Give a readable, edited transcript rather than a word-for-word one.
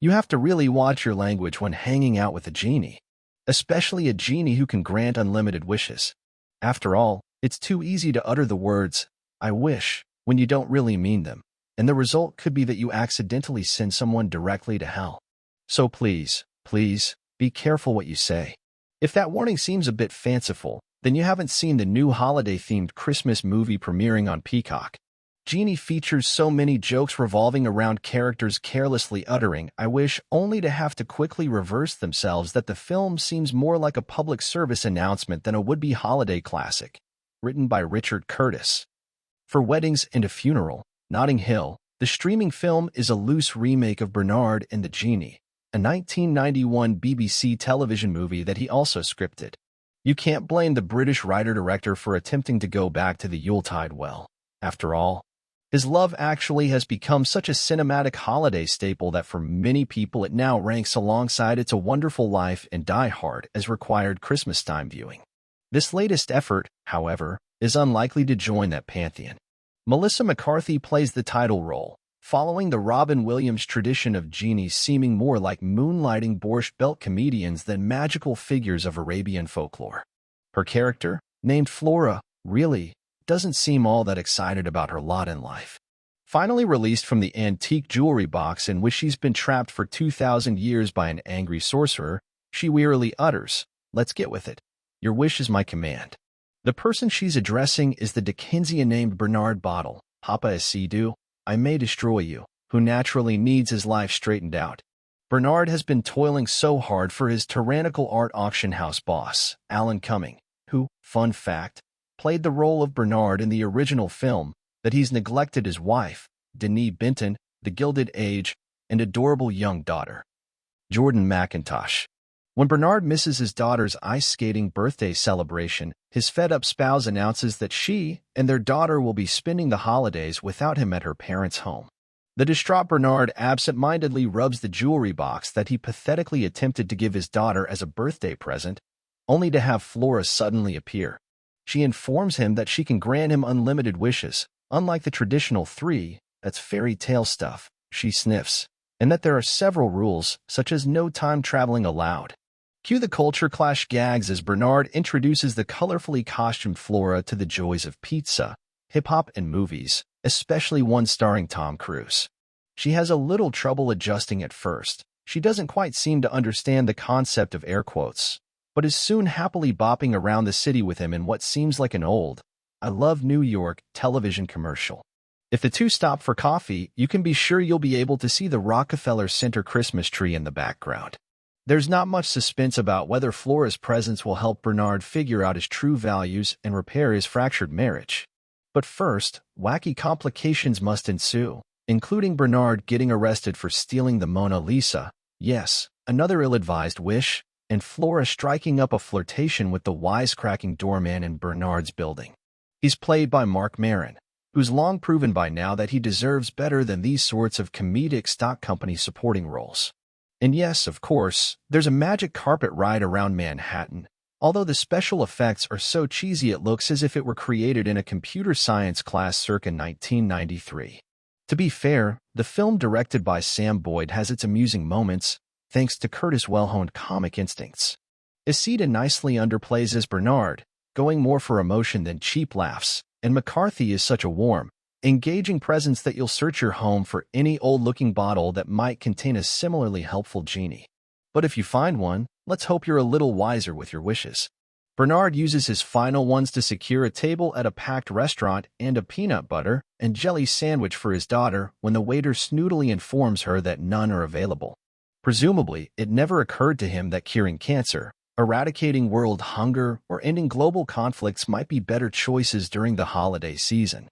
You have to really watch your language when hanging out with a genie, especially a genie who can grant unlimited wishes. After all, it's too easy to utter the words, "I wish," when you don't really mean them, and the result could be that you accidentally send someone directly to hell. So please, please, be careful what you say. If that warning seems a bit fanciful, then you haven't seen the new holiday-themed Christmas movie premiering on Peacock. Genie features so many jokes revolving around characters carelessly uttering "I wish," only to have to quickly reverse themselves that the film seems more like a public service announcement than a would-be holiday classic. Written by Richard Curtis. For Weddings and a Funeral, Notting Hill, the streaming film is a loose remake of Bernard and the Genie, a 1991 BBC television movie that he also scripted. You can't blame the British writer-director for attempting to go back to the Yuletide well. After all, his Love Actually has become such a cinematic holiday staple that for many people it now ranks alongside It's a Wonderful Life and Die Hard as required Christmastime viewing. This latest effort, however, is unlikely to join that pantheon. Melissa McCarthy plays the title role, following the Robin Williams tradition of genies seeming more like moonlighting Borscht Belt comedians than magical figures of Arabian folklore. Her character, named Flora, really doesn't seem all that excited about her lot in life. Finally released from the antique jewelry box in which she's been trapped for 2,000 years by an angry sorcerer, she wearily utters, "Let's get with it. Your wish is my command." The person she's addressing is the Dickensian-named Bernard Bottle, Papa Asidu, I may destroy you, who naturally needs his life straightened out. Bernard has been toiling so hard for his tyrannical art auction house boss, Alan Cumming, who, fun fact, played the role of Bernard in the original film, that he's neglected his wife, Denise Benton, the Gilded Age, and adorable young daughter, Jordan McIntosh. When Bernard misses his daughter's ice skating birthday celebration, his fed-up spouse announces that she and their daughter will be spending the holidays without him at her parents' home. The distraught Bernard absent-mindedly rubs the jewelry box that he pathetically attempted to give his daughter as a birthday present, only to have Flora suddenly appear. She informs him that she can grant him unlimited wishes, unlike the traditional 3, that's fairy tale stuff, she sniffs, and that there are several rules, such as no time traveling allowed. Cue the culture clash gags as Bernard introduces the colorfully costumed Flora to the joys of pizza, hip-hop, and movies, especially one starring Tom Cruise. She has a little trouble adjusting at first. She doesn't quite seem to understand the concept of air quotes, but is soon happily bopping around the city with him in what seems like an old, "I Love New York" television commercial. If the two stop for coffee, you can be sure you'll be able to see the Rockefeller Center Christmas tree in the background. There's not much suspense about whether Flora's presence will help Bernard figure out his true values and repair his fractured marriage. But first, wacky complications must ensue, including Bernard getting arrested for stealing the Mona Lisa, yes, another ill-advised wish, and Flora striking up a flirtation with the wisecracking doorman in Bernard's building. He's played by Mark Maron, who's long proven by now that he deserves better than these sorts of comedic stock company supporting roles. And yes, of course, there's a magic carpet ride around Manhattan, although the special effects are so cheesy it looks as if it were created in a computer science class circa 1993. To be fair, the film directed by Sam Boyd has its amusing moments, thanks to Curtis' well-honed comic instincts. Isida nicely underplays as Bernard, going more for emotion than cheap laughs, and McCarthy is such a warm, engaging presence that you'll search your home for any old-looking bottle that might contain a similarly helpful genie. But if you find one, let's hope you're a little wiser with your wishes. Bernard uses his final ones to secure a table at a packed restaurant and a peanut butter and jelly sandwich for his daughter when the waiter snootily informs her that none are available. Presumably, it never occurred to him that curing cancer, eradicating world hunger, or ending global conflicts might be better choices during the holiday season.